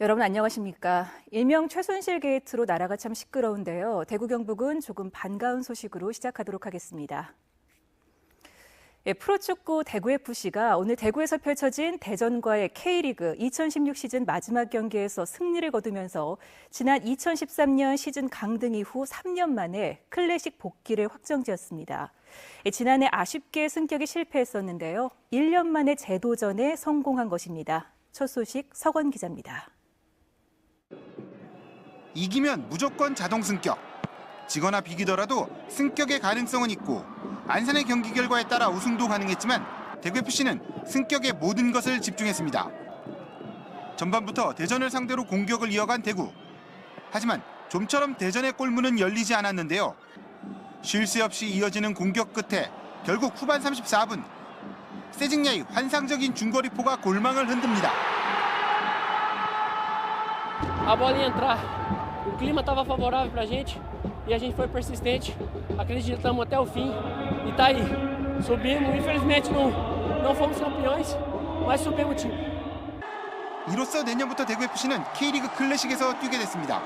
여러분 안녕하십니까? 일명 최순실 게이트로 나라가 참 시끄러운데요. 대구 경북은 조금 반가운 소식으로 시작하도록 하겠습니다. 프로축구 대구FC가 오늘 대구에서 펼쳐진 대전과의 K리그 2016 시즌 마지막 경기에서 승리를 거두면서 지난 2013년 시즌 강등 이후 3년 만에 클래식 복귀를 확정지었습니다. 지난해 아쉽게 승격이 실패했었는데요. 1년 만에 재도전에 성공한 것입니다. 첫 소식 서건 기자입니다. 이기면 무조건 자동 승격. 지거나 비기더라도 승격의 가능성은 있고 안산의 경기 결과에 따라 우승도 가능했지만 대구FC는 승격의 모든 것을 집중했습니다. 전반부터 대전을 상대로 공격을 이어간 대구. 하지만 좀처럼 대전의 골문은 열리지 않았는데요. 쉴 새 없이 이어지는 공격 끝에 결국 후반 34분 세징야의 환상적인 중거리포가 골망을 흔듭니다. A bola ia entrar, o clima estava favorável para a gente e a gente foi persistente, acreditamos até o fim e tá aí, subimos, infelizmente não fomos campeões, mas subimos o time. 이로써 내년부터 대구FC는 K리그 클래식에서 뛰게 됐습니다.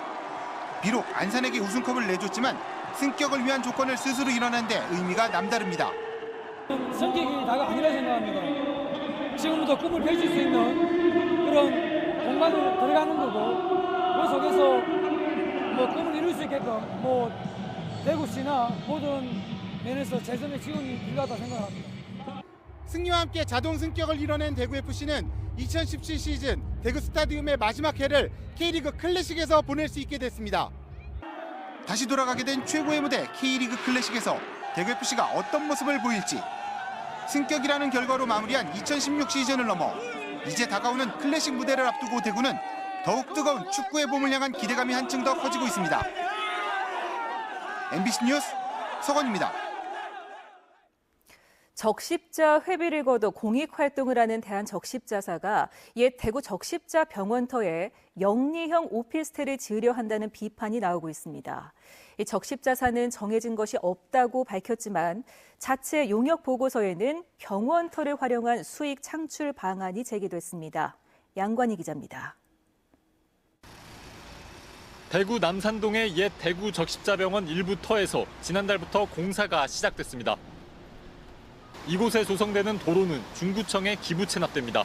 비록 안산에게 우승컵을 내줬지만 승격을 위한 조건을 스스로 이뤄낸 데 의미가 남다릅니다. 승격이 다가 아니라 생각합니다. 지금부터 꿈을 펼칠 수 있는 그런 공간으로 들어가는 거고 그 속에서 꿈을 이룰 수 있게끔 대구시나 모든 면에서 최선의 지원이 필요하다 생각합니다. 승리와 함께 자동 승격을 이뤄낸 대구FC는 2017 시즌 대구 스타디움의 마지막 해를 K리그 클래식에서 보낼 수 있게 됐습니다. 다시 돌아가게 된 최고의 무대 K리그 클래식에서 대구FC가 어떤 모습을 보일지, 승격이라는 결과로 마무리한 2016 시즌을 넘어 이제 다가오는 클래식 무대를 앞두고 대구는 더욱 뜨거운 축구의 봄을 향한 기대감이 한층 더 커지고 있습니다. MBC 뉴스 서건입니다. 적십자 회비를 거둬 공익활동을 하는 대한적십자사가 옛 대구 적십자 병원터에 영리형 오피스텔을 지으려 한다는 비판이 나오고 있습니다. 이 적십자사는 정해진 것이 없다고 밝혔지만 자체 용역 보고서에는 병원터를 활용한 수익 창출 방안이 제기됐습니다. 양관희 기자입니다. 대구 남산동의 옛 대구 적십자병원 일부 터에서 지난달부터 공사가 시작됐습니다. 이곳에 조성되는 도로는 중구청에 기부 체납됩니다.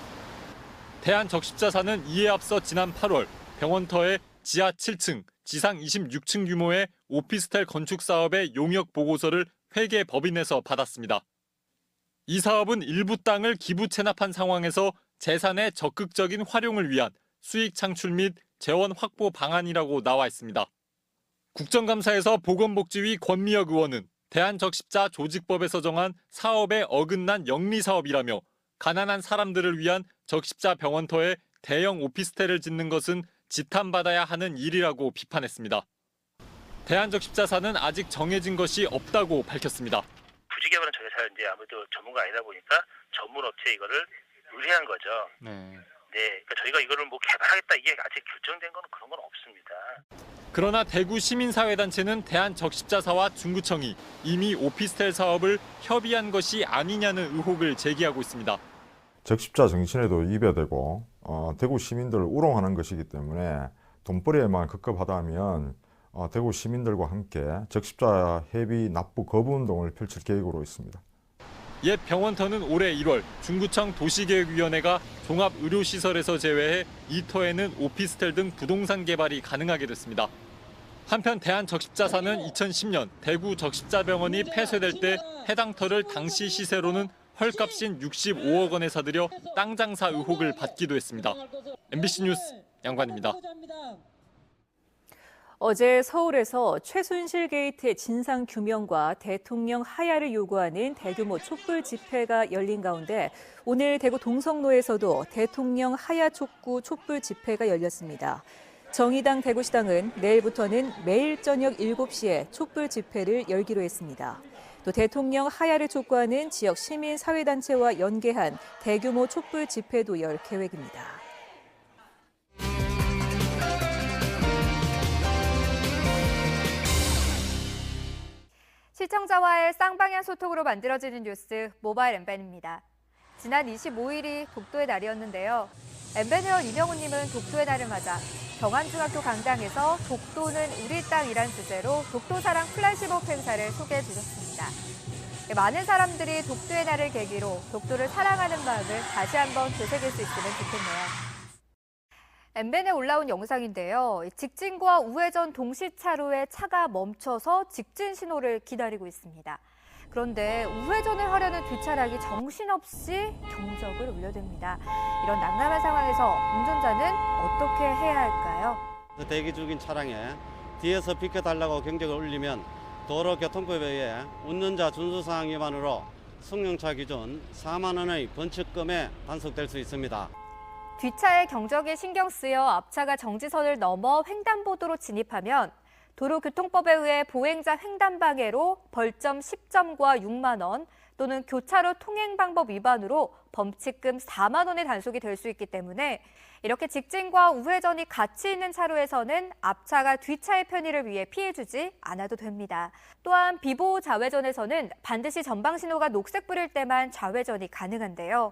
대한적십자사는 이에 앞서 지난 8월 병원터에 지하 7층, 지상 26층 규모의 오피스텔 건축 사업의 용역 보고서를 회계 법인에서 받았습니다. 이 사업은 일부 땅을 기부 체납한 상황에서 재산의 적극적인 활용을 위한 수익 창출 및 재원 확보 방안이라고 나와 있습니다. 국정감사에서 보건복지위 권미혁 의원은 대한적십자 조직법에서 정한 사업에 어긋난 영리사업이라며 가난한 사람들을 위한 적십자 병원터에 대형 오피스텔을 짓는 것은 지탄받아야 하는 일이라고 비판했습니다. 대한적십자사는 아직 정해진 것이 없다고 밝혔습니다. 부지개발은 저희가 이제 아무래도 전문가 아니다 보니까 전문 업체에 이거를 의뢰한 거죠. 그러니까 저희가 이거를 개발하겠다 이게 아직 결정된 건 그런 건 없습니다. 그러나 대구 시민사회단체는 대한적십자사와 중구청이 이미 오피스텔 사업을 협의한 것이 아니냐는 의혹을 제기하고 있습니다. 적십자 정신에도 입야되고 대구 시민들을 우롱하는 것이기 때문에 돈벌이에만 급급하다면 대구 시민들과 함께 적십자 회비 납부 거부 운동을 펼칠 계획으로 있습니다. 옛 병원터는 올해 1월 중구청 도시계획위원회가 종합의료시설에서 제외해 이 터에는 오피스텔 등 부동산 개발이 가능하게 됐습니다. 한편 대한적십자사는 2010년 대구 적십자병원이 폐쇄될 때 해당 터를 당시 시세로는 헐값인 65억 원에 사들여 땅 장사 의혹을 받기도 했습니다. MBC 뉴스 양관입니다. 어제 서울에서 최순실 게이트의 진상 규명과 대통령 하야를 요구하는 대규모 촛불 집회가 열린 가운데 오늘 대구 동성로에서도 대통령 하야 촉구 촛불 집회가 열렸습니다. 정의당 대구시당은 내일부터는 매일 저녁 7시에 촛불 집회를 열기로 했습니다. 또 대통령 하야를 촉구하는 지역 시민사회단체와 연계한 대규모 촛불 집회도 열 계획입니다. 시청자와의 쌍방향 소통으로 만들어지는 뉴스 모바일 엠벤입니다. 지난 25일이 독도의 날이었는데요. 엠벤회원 이명훈님은 독도의 날을 맞아 경안중학교 강당에서 독도는 우리 땅이란 주제로 독도사랑 플래시몹 행사를 소개해 주셨습니다. 많은 사람들이 독도의 날을 계기로 독도를 사랑하는 마음을 다시 한번 되새길 수 있으면 좋겠네요. 엠벤에 올라온 영상인데요. 직진과 우회전 동시차로에 차가 멈춰서 직진 신호를 기다리고 있습니다. 그런데 우회전을 하려는 뒷차량이 정신없이 경적을 울려댑니다. 이런 난감한 상황에서 운전자는 어떻게 해야 할까요? 대기 중인 차량에 뒤에서 비켜달라고 경적을 울리면 도로교통법에 의해 운전자 준수사항 위반으로 승용차 기준 4만 원의 벌칙금에 단속될 수 있습니다. 뒷차의 경적에 신경 쓰여 앞차가 정지선을 넘어 횡단보도로 진입하면 도로교통법에 의해 보행자 횡단방해로 벌점 10점과 6만 원 또는 교차로 통행 방법 위반으로 범칙금 4만 원의 단속이 될 수 있기 때문에 이렇게 직진과 우회전이 같이 있는 차로에서는 앞차가 뒷차의 편의를 위해 피해주지 않아도 됩니다. 또한 비보호 좌회전에서는 반드시 전방 신호가 녹색불일 때만 좌회전이 가능한데요.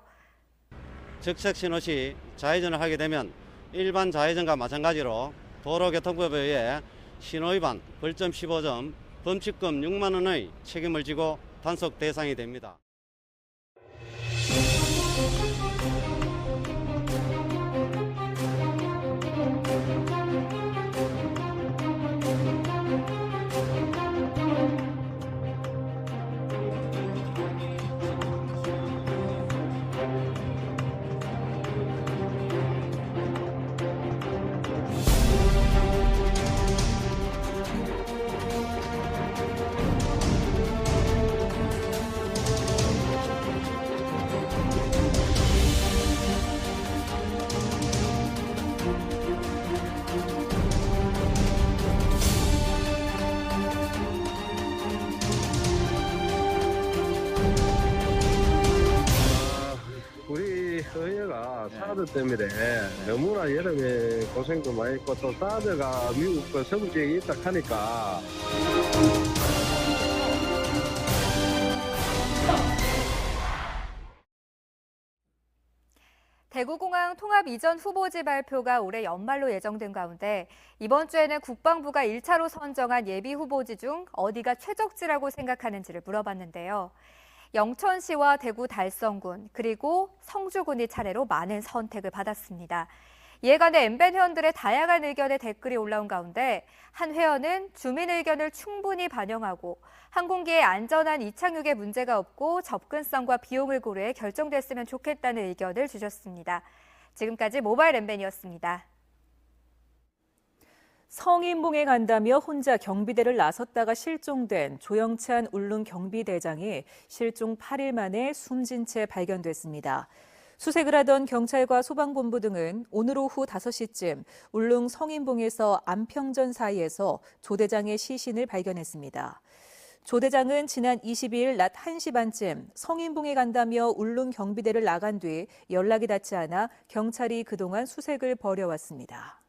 적색 신호 시 좌회전을 하게 되면 일반 좌회전과 마찬가지로 도로교통법에 의해 신호 위반 벌점 15점, 범칙금 6만 원의 책임을 지고 단속 대상이 됩니다. 우리 의회가 사드 때문에 너무나 여름에 고생도 많이 했고 또 사드가 미국 그 서부 지역에 있다 하니까 대구공항 통합 이전 후보지 발표가 올해 연말로 예정된 가운데 이번 주에는 국방부가 1차로 선정한 예비 후보지 중 어디가 최적지라고 생각하는지를 물어봤는데요. 영천시와 대구 달성군 그리고 성주군이 차례로 많은 선택을 받았습니다. 이에 관해 엠벤 회원들의 다양한 의견에 댓글이 올라온 가운데 한 회원은 주민 의견을 충분히 반영하고 항공기의 안전한 이착륙에 문제가 없고 접근성과 비용을 고려해 결정됐으면 좋겠다는 의견을 주셨습니다. 지금까지 모바일 엠벤이었습니다. 성인봉에 간다며 혼자 경비대를 나섰다가 실종된 조영찬 울릉 경비대장이 실종 8일 만에 숨진 채 발견됐습니다. 수색을 하던 경찰과 소방본부 등은 오늘 오후 5시쯤 울릉 성인봉에서 안평전 사이에서 조 대장의 시신을 발견했습니다. 조 대장은 지난 22일 낮 1시 반쯤 성인봉에 간다며 울릉 경비대를 나간 뒤 연락이 닿지 않아 경찰이 그동안 수색을 벌여왔습니다.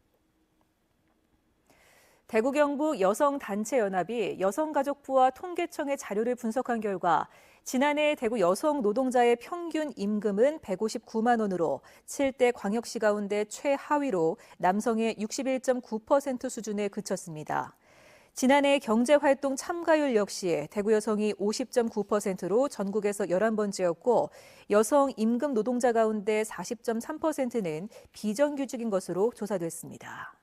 대구 경북 여성단체연합이 여성가족부와 통계청의 자료를 분석한 결과 지난해 대구 여성 노동자의 평균 임금은 159만 원으로 7대 광역시 가운데 최하위로 남성의 61.9% 수준에 그쳤습니다. 지난해 경제활동 참가율 역시 대구 여성이 50.9%로 전국에서 11번째였고 여성 임금 노동자 가운데 40.3%는 비정규직인 것으로 조사됐습니다.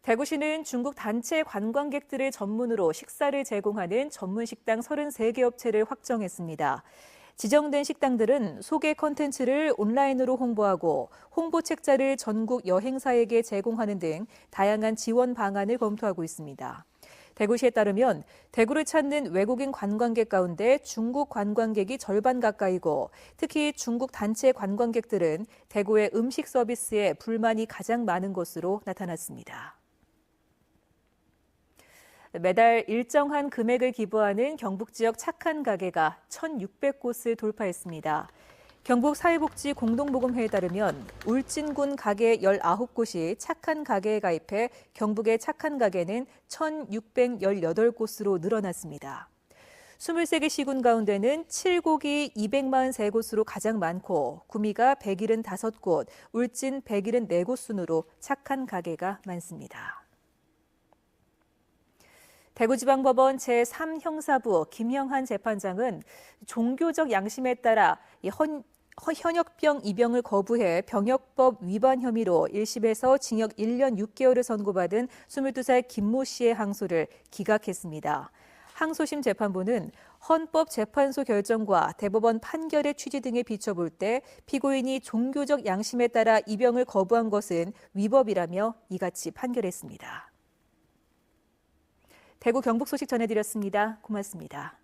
대구시는 중국 단체 관광객들을 전문으로 식사를 제공하는 전문 식당 33개 업체를 확정했습니다. 지정된 식당들은 소개 콘텐츠를 온라인으로 홍보하고 홍보 책자를 전국 여행사에게 제공하는 등 다양한 지원 방안을 검토하고 있습니다. 대구시에 따르면 대구를 찾는 외국인 관광객 가운데 중국 관광객이 절반 가까이고 특히 중국 단체 관광객들은 대구의 음식 서비스에 불만이 가장 많은 것으로 나타났습니다. 매달 일정한 금액을 기부하는 경북 지역 착한 가게가 1,600곳을 돌파했습니다. 경북사회복지공동모금회에 따르면 울진군 가게 19곳이 착한 가게에 가입해 경북의 착한 가게는 1,618곳으로 늘어났습니다. 23개 시군 가운데는 칠곡이 243곳으로 가장 많고 구미가 175곳, 울진 174곳 순으로 착한 가게가 많습니다. 대구지방법원 제3형사부 김형한 재판장은 종교적 양심에 따라 현역병 입영을 거부해 병역법 위반 혐의로 1심에서 징역 1년 6개월을 선고받은 22살 김모 씨의 항소를 기각했습니다. 항소심 재판부는 헌법재판소 결정과 대법원 판결의 취지 등에 비춰볼 때 피고인이 종교적 양심에 따라 입영을 거부한 것은 위법이라며 이같이 판결했습니다. 대구 경북 소식 전해드렸습니다. 고맙습니다.